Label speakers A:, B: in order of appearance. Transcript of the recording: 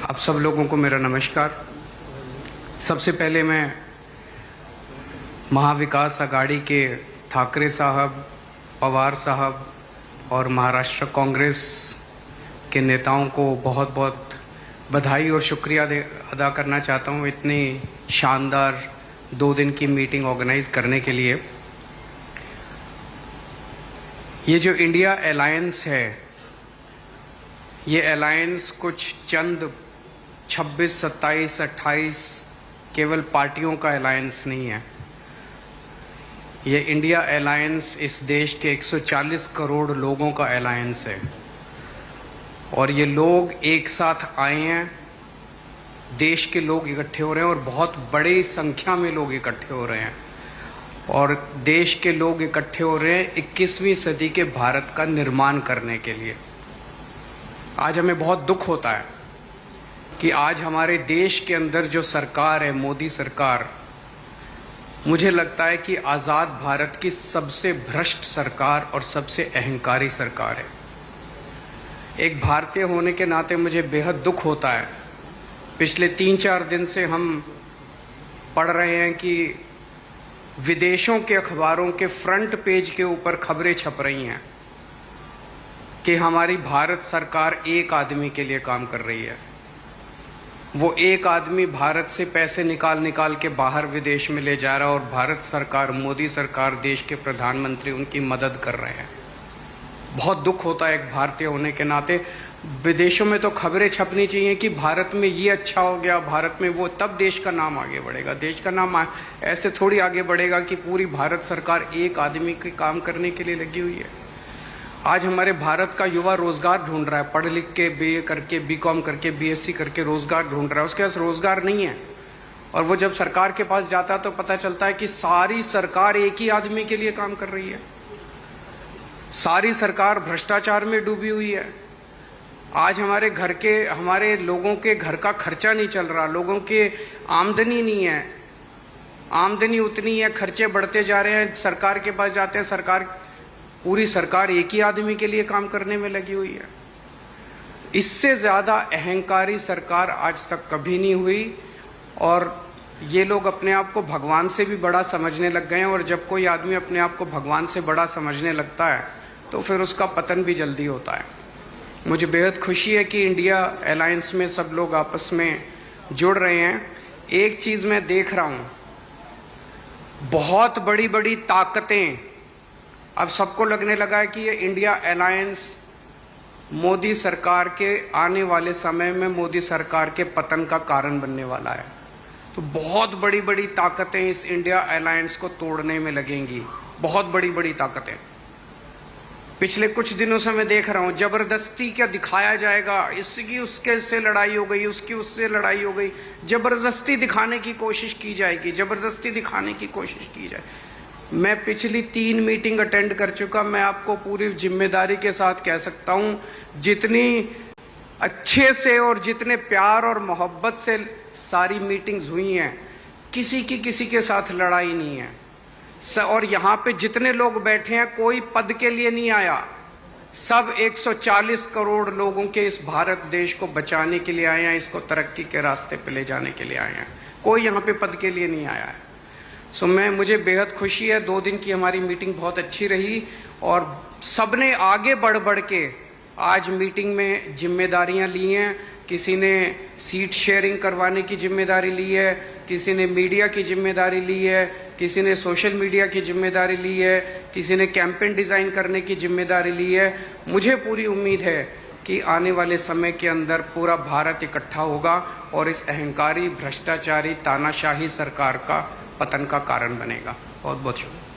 A: आप सब लोगों को मेरा नमस्कार। सबसे पहले मैं महाविकास आघाड़ी के ठाकरे साहब, पवार साहब और महाराष्ट्र कांग्रेस के नेताओं को बहुत बहुत बधाई और शुक्रिया अदा करना चाहता हूं इतनी शानदार 2 दिन की मीटिंग ऑर्गेनाइज करने के लिए। ये जो इंडिया अलायंस है, ये अलायंस कुछ चंद 26, 27, 28 केवल पार्टियों का अलायंस नहीं है। ये इंडिया अलायंस इस देश के 140 करोड़ लोगों का अलायंस है और ये लोग एक साथ आए हैं। देश के लोग इकट्ठे हो रहे हैं और बहुत बड़ी संख्या में लोग इकट्ठे हो रहे हैं और देश के लोग इकट्ठे हो रहे हैं 21वीं सदी के भारत का निर्माण करने के लिए। आज हमें बहुत दुख होता है कि आज हमारे देश के अंदर जो सरकार है, मोदी सरकार, मुझे लगता है कि आज़ाद भारत की सबसे भ्रष्ट सरकार और सबसे अहंकारी सरकार है। एक भारतीय होने के नाते मुझे बेहद दुख होता है। पिछले 3-4 दिन से हम पढ़ रहे हैं कि विदेशों के अखबारों के फ्रंट पेज के ऊपर खबरें छप रही हैं कि हमारी भारत सरकार एक आदमी के लिए काम कर रही है। वो एक आदमी भारत से पैसे निकाल के बाहर विदेश में ले जा रहा है और भारत सरकार, मोदी सरकार, देश के प्रधानमंत्री उनकी मदद कर रहे हैं। बहुत दुख होता है एक भारतीय होने के नाते। विदेशों में तो खबरें छपनी चाहिए कि भारत में ये अच्छा हो गया, भारत में वो, तब देश का नाम आगे बढ़ेगा। देश का नाम ऐसे थोड़ी आगे बढ़ेगा कि पूरी भारत सरकार एक आदमी के काम करने के लिए लगी हुई है। आज हमारे भारत का युवा रोजगार ढूंढ रहा है, पढ़ लिख के बीए करके, बीकॉम करके, बीएससी करके रोजगार ढूंढ रहा है। उसके पास रोजगार नहीं है और वो जब सरकार के पास जाता है तो पता चलता है कि सारी सरकार एक ही आदमी के लिए काम कर रही है। सारी सरकार भ्रष्टाचार में डूबी हुई है। आज हमारे लोगों के घर का खर्चा नहीं चल रहा, लोगों के आमदनी नहीं है, आमदनी उतनी है, खर्चे बढ़ते जा रहे हैं। सरकार के पास जाते हैं, पूरी सरकार एक ही आदमी के लिए काम करने में लगी हुई है। इससे ज्यादा अहंकारी सरकार आज तक कभी नहीं हुई और ये लोग अपने आप को भगवान से भी बड़ा समझने लग गए हैं और जब कोई आदमी अपने आप को भगवान से बड़ा समझने लगता है तो फिर उसका पतन भी जल्दी होता है। मुझे बेहद खुशी है कि इंडिया अलायंस में सब लोग आपस में जुड़ रहे हैं। एक चीज मैं देख रहा हूं, बहुत बड़ी बड़ी ताकतें, अब सबको लगने लगा है कि ये इंडिया अलायंस मोदी सरकार के आने वाले समय में मोदी सरकार के पतन का कारण बनने वाला है। तो बहुत बड़ी बड़ी ताकतें इस इंडिया अलायंस को तोड़ने में लगेंगी, बहुत बड़ी बड़ी ताकतें। पिछले कुछ दिनों से मैं देख रहा हूं जबरदस्ती क्या दिखाया जाएगा, इसकी उसके से लड़ाई हो गई, उसकी उससे लड़ाई हो गई, जबरदस्ती दिखाने की कोशिश की जाएगी, जबरदस्ती दिखाने की कोशिश की जाए। मैं पिछली 3 मीटिंग अटेंड कर चुका। मैं आपको पूरी जिम्मेदारी के साथ कह सकता हूं, जितनी अच्छे से और जितने प्यार और मोहब्बत से सारी मीटिंग्स हुई हैं, किसी के साथ लड़ाई नहीं है। और यहाँ पे जितने लोग बैठे हैं कोई पद के लिए नहीं आया, सब 140 करोड़ लोगों के इस भारत देश को बचाने के लिए आए हैं, इसको तरक्की के रास्ते पे ले जाने के लिए आए हैं। कोई यहाँ पे पद के लिए नहीं आया है। मुझे बेहद खुशी है। 2 दिन की हमारी मीटिंग बहुत अच्छी रही और सबने आगे बढ़ के आज मीटिंग में जिम्मेदारियां ली हैं। किसी ने सीट शेयरिंग करवाने की जिम्मेदारी ली है, किसी ने मीडिया की जिम्मेदारी ली है, किसी ने सोशल मीडिया की जिम्मेदारी ली है, किसी ने कैंपेन डिज़ाइन करने की जिम्मेदारी ली है। मुझे पूरी उम्मीद है कि आने वाले समय के अंदर पूरा भारत इकट्ठा होगा और इस अहंकारी, भ्रष्टाचारी, तानाशाही सरकार का पतन का कारण बनेगा। बहुत बहुत शुक्रिया।